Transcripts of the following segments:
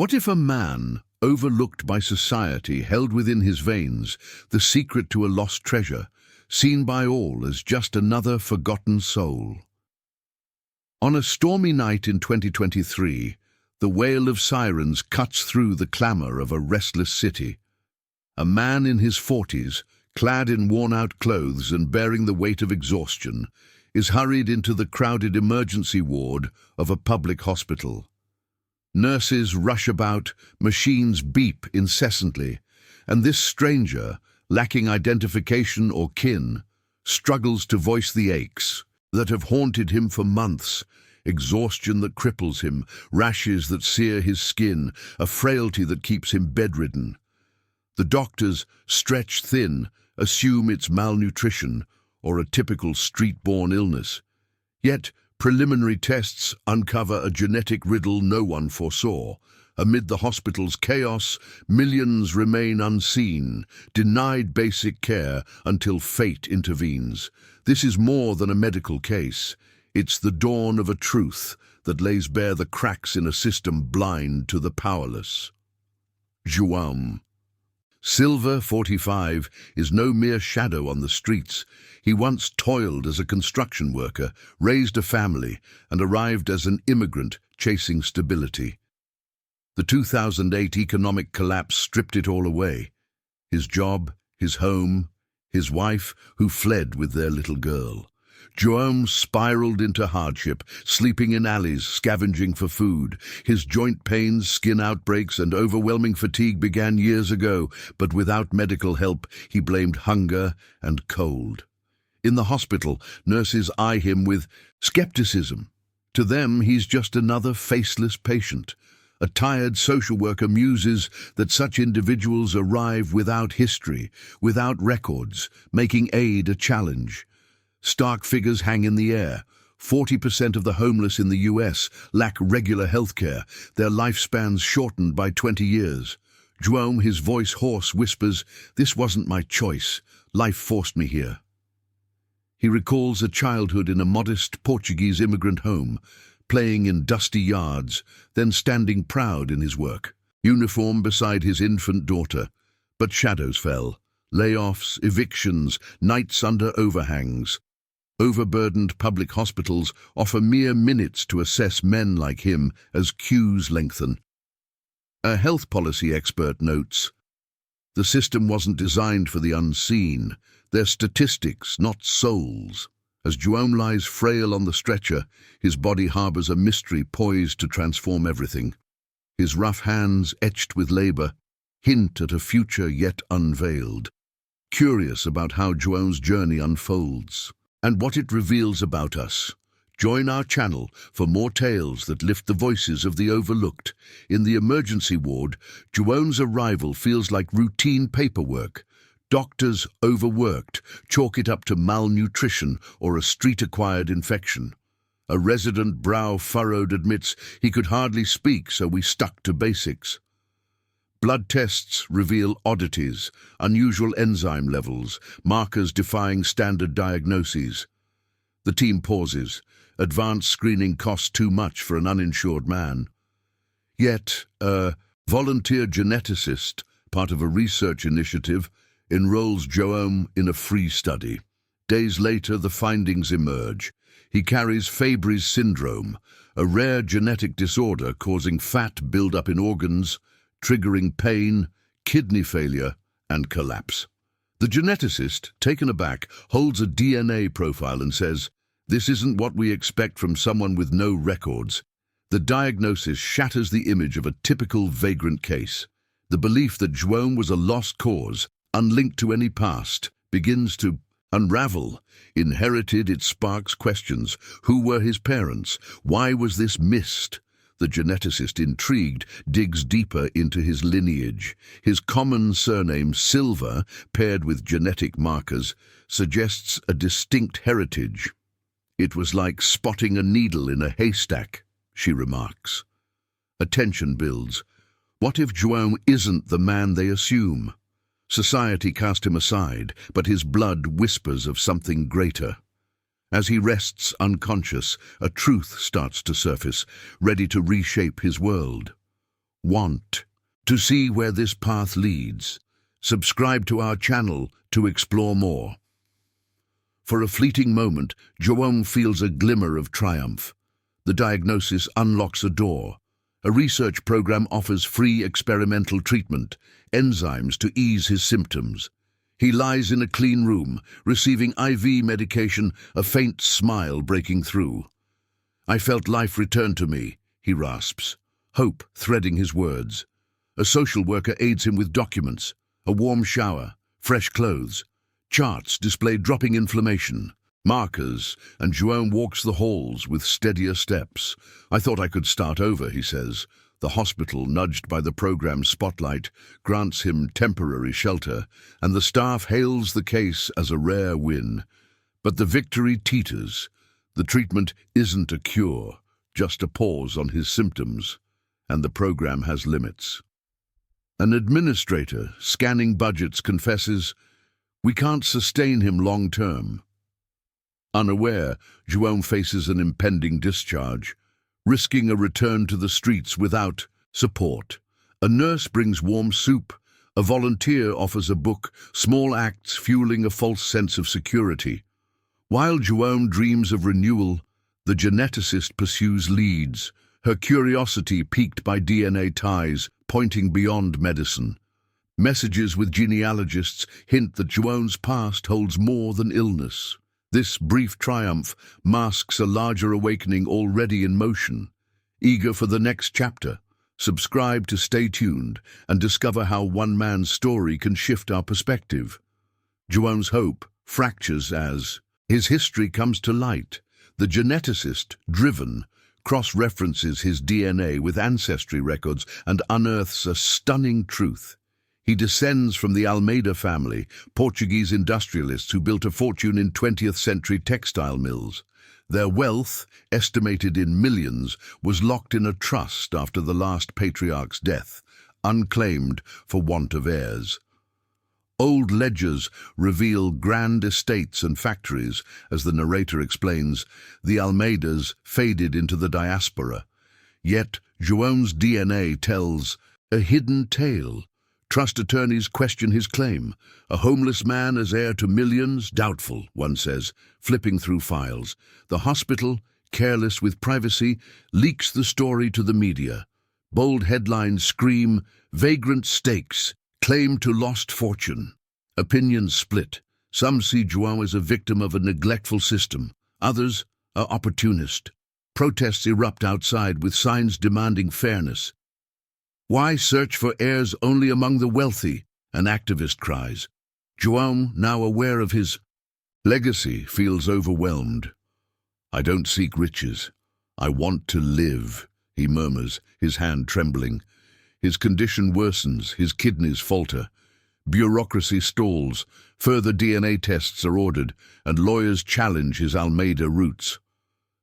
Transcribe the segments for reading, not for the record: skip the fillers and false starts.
What if a man, overlooked by society, held within his veins the secret to a lost treasure, seen by all as just another forgotten soul? On a stormy night in 2023, the wail of sirens cuts through the clamor of a restless city. A man in his 40s, clad in worn-out clothes and bearing the weight of exhaustion, is hurried into the crowded emergency ward of a public hospital. Nurses rush about, machines beep incessantly, and this stranger, lacking identification or kin, struggles to voice the aches that have haunted him for months, exhaustion that cripples him, rashes that sear his skin, a frailty that keeps him bedridden. The doctors, stretched thin, assume it's malnutrition or a typical street-borne illness. Yet, preliminary tests uncover a genetic riddle no one foresaw. Amid the hospital's chaos, millions remain unseen, denied basic care until fate intervenes. This is more than a medical case. It's the dawn of a truth that lays bare the cracks in a system blind to the powerless. João. Silva, 45, is no mere shadow on the streets. He once toiled as a construction worker, raised a family, and arrived as an immigrant chasing stability. The 2008 economic collapse stripped it all away. His job, his home, his wife, who fled with their little girl. João spiraled into hardship, sleeping in alleys, scavenging for food. His joint pains, skin outbreaks, and overwhelming fatigue began years ago, but without medical help, he blamed hunger and cold. In the hospital, nurses eye him with skepticism. To them, he's just another faceless patient. A tired social worker muses that such individuals arrive without history, without records, making aid a challenge. Stark figures hang in the air. 40% of the homeless in the US lack regular health care, their lifespans shortened by 20 years. João, his voice hoarse, whispers, "This wasn't my choice. Life forced me here." He recalls a childhood in a modest Portuguese immigrant home, playing in dusty yards, then standing proud in his work, uniform beside his infant daughter. But shadows fell. Layoffs, evictions, nights under overhangs. Overburdened public hospitals offer mere minutes to assess men like him as queues lengthen. A health policy expert notes, "The system wasn't designed for the unseen. They're statistics, not souls." As João lies frail on the stretcher, his body harbors a mystery poised to transform everything. His rough hands, etched with labor, hint at a future yet unveiled. Curious about how João's journey unfolds and what it reveals about us. Join our channel for more tales that lift the voices of the overlooked. In the emergency ward, João's arrival feels like routine paperwork. Doctors, overworked, chalk it up to malnutrition or a street-acquired infection. A resident, brow furrowed, admits he could hardly speak, so we stuck to basics. Blood tests reveal oddities, unusual enzyme levels, markers defying standard diagnoses. The team pauses. Advanced screening costs too much for an uninsured man. Yet, a volunteer geneticist, part of a research initiative, enrolls João in a free study. Days later, the findings emerge. He carries Fabry's syndrome, a rare genetic disorder causing fat buildup in organs, triggering pain, kidney failure, and collapse. The geneticist, taken aback, holds a DNA profile and says, "This isn't what we expect from someone with no records." The diagnosis shatters the image of a typical vagrant case. The belief that João was a lost cause, unlinked to any past, begins to unravel. Inherited, it sparks questions. Who were his parents? Why was this missed? The geneticist, intrigued, digs deeper into his lineage. His common surname, Silva, paired with genetic markers, suggests a distinct heritage. "It was like spotting a needle in a haystack," she remarks. Attention builds. What if João isn't the man they assume? Society cast him aside, but his blood whispers of something greater. As he rests unconscious, a truth starts to surface, ready to reshape his world. Want to see where this path leads? Subscribe to our channel to explore more. For a fleeting moment, João feels a glimmer of triumph. The diagnosis unlocks a door. A research program offers free experimental treatment, enzymes to ease his symptoms. He lies in a clean room, receiving IV medication, a faint smile breaking through. "I felt life return to me," he rasps, hope threading his words. A social worker aids him with documents, a warm shower, fresh clothes. Charts display dropping inflammation, markers, and João walks the halls with steadier steps. "I thought I could start over," he says. The hospital, nudged by the program's spotlight, grants him temporary shelter, and the staff hails the case as a rare win. But the victory teeters. The treatment isn't a cure, just a pause on his symptoms, and the program has limits. An administrator, scanning budgets, confesses, "We can't sustain him long-term." Unaware, João faces an impending discharge, risking a return to the streets without support. A nurse brings warm soup, a volunteer offers a book, small acts fueling a false sense of security. While João dreams of renewal, the geneticist pursues leads, her curiosity piqued by DNA ties pointing beyond medicine. Messages with genealogists hint that João's past holds more than illness. This brief triumph masks a larger awakening already in motion. Eager for the next chapter? Subscribe to stay tuned and discover how one man's story can shift our perspective. João's hope fractures as his history comes to light. The geneticist, driven, cross-references his DNA with ancestry records and unearths a stunning truth. He descends from the Almeida family, Portuguese industrialists who built a fortune in 20th century textile mills. Their wealth, estimated in millions, was locked in a trust after the last patriarch's death, unclaimed for want of heirs. Old ledgers reveal grand estates and factories. As the narrator explains, the Almeidas faded into the diaspora. Yet João's DNA tells a hidden tale. Trust attorneys question his claim. A homeless man as heir to millions? Doubtful, one says, flipping through files. The hospital, careless with privacy, leaks the story to the media. Bold headlines scream, "Vagrant stakes, claim to lost fortune." Opinions split. Some see João as a victim of a neglectful system. Others, are opportunist. Protests erupt outside with signs demanding fairness. "Why search for heirs only among the wealthy?" an activist cries. João, now aware of his legacy, feels overwhelmed. "I don't seek riches. I want to live," he murmurs, his hand trembling. His condition worsens, his kidneys falter. Bureaucracy stalls, further DNA tests are ordered, and lawyers challenge his Almeida roots.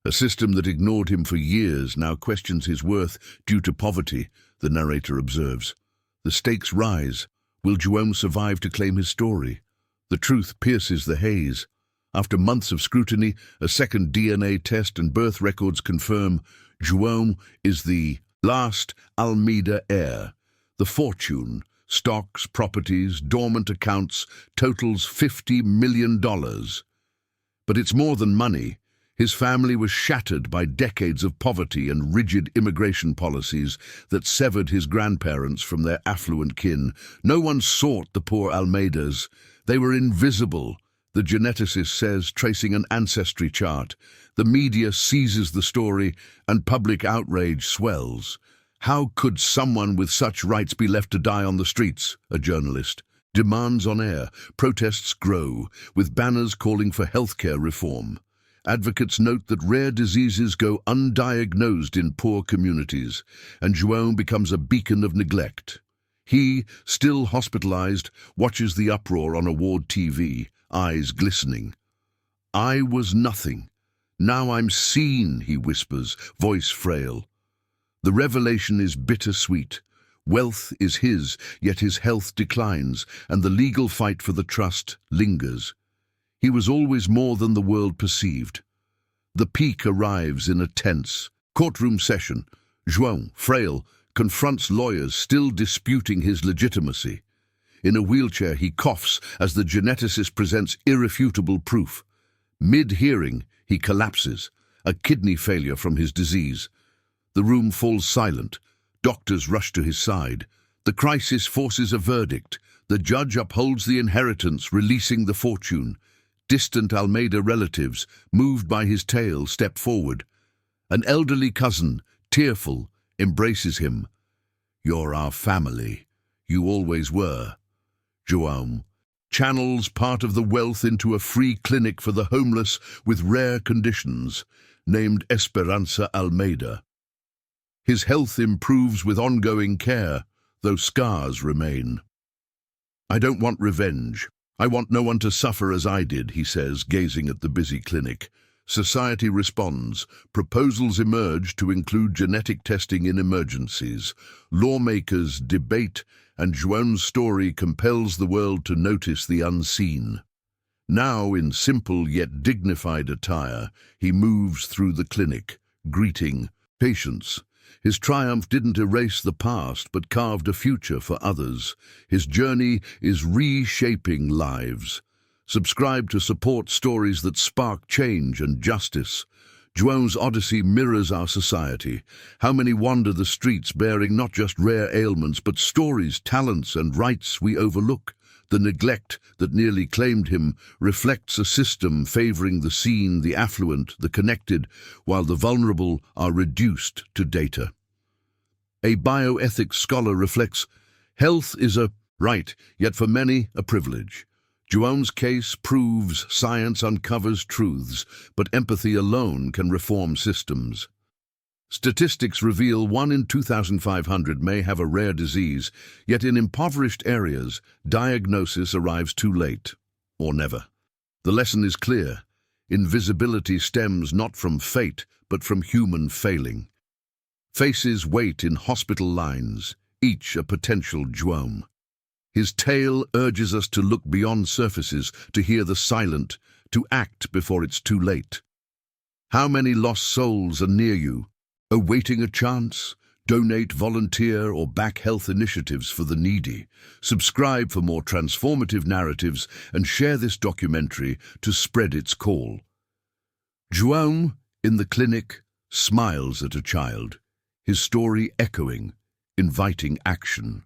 A system that ignored him for years now questions his worth due to poverty, the narrator observes. The stakes rise. Will João survive to claim his story? The truth pierces the haze. After months of scrutiny, a second DNA test and birth records confirm João is the last Almeida heir. The fortune, stocks, properties, dormant accounts, totals $50 million. But it's more than money. His family was shattered by decades of poverty and rigid immigration policies that severed his grandparents from their affluent kin. No one sought the poor Almeidas. They were invisible, the geneticist says, tracing an ancestry chart. The media seizes the story, and public outrage swells. "How could someone with such rights be left to die on the streets?" a journalist demands on air. Protests grow, with banners calling for healthcare reform. Advocates note that rare diseases go undiagnosed in poor communities, and João becomes a beacon of neglect. He, still hospitalized, watches the uproar on award TV, eyes glistening. "I was nothing. Now I'm seen," he whispers, voice frail. The revelation is bittersweet. Wealth is his, yet his health declines, and the legal fight for the trust lingers. He was always more than the world perceived. The peak arrives in a tense courtroom session. João, frail, confronts lawyers still disputing his legitimacy. In a wheelchair, he coughs as the geneticist presents irrefutable proof. Mid-hearing, he collapses, a kidney failure from his disease. The room falls silent. Doctors rush to his side. The crisis forces a verdict. The judge upholds the inheritance, releasing the fortune. Distant Almeida relatives, moved by his tale, step forward. An elderly cousin, tearful, embraces him. "You're our family. You always were." João channels part of the wealth into a free clinic for the homeless with rare conditions, named Esperança Almeida. His health improves with ongoing care, though scars remain. "I don't want revenge. I want no one to suffer as I did," he says, gazing at the busy clinic. Society responds. Proposals emerge to include genetic testing in emergencies. Lawmakers debate, and João's story compels the world to notice the unseen. Now, in simple yet dignified attire, he moves through the clinic, greeting patients. His triumph didn't erase the past, but carved a future for others. His journey is reshaping lives. Subscribe to support stories that spark change and justice. João's odyssey mirrors our society. How many wander the streets bearing not just rare ailments, but stories, talents, and rights we overlook? The neglect that nearly claimed him reflects a system favoring the seen, the affluent, the connected, while the vulnerable are reduced to data. A bioethics scholar reflects, health is a right, yet for many a privilege. João's case proves science uncovers truths, but empathy alone can reform systems. Statistics reveal 1 in 2,500 may have a rare disease, yet in impoverished areas, diagnosis arrives too late, or never. The lesson is clear. Invisibility stems not from fate, but from human failing. Faces wait in hospital lines, each a potential João. His tale urges us to look beyond surfaces, to hear the silent, to act before it's too late. How many lost souls are near you, awaiting a chance? Donate, volunteer, or back health initiatives for the needy. Subscribe for more transformative narratives and share this documentary to spread its call. João, in the clinic, smiles at a child, his story echoing, inviting action.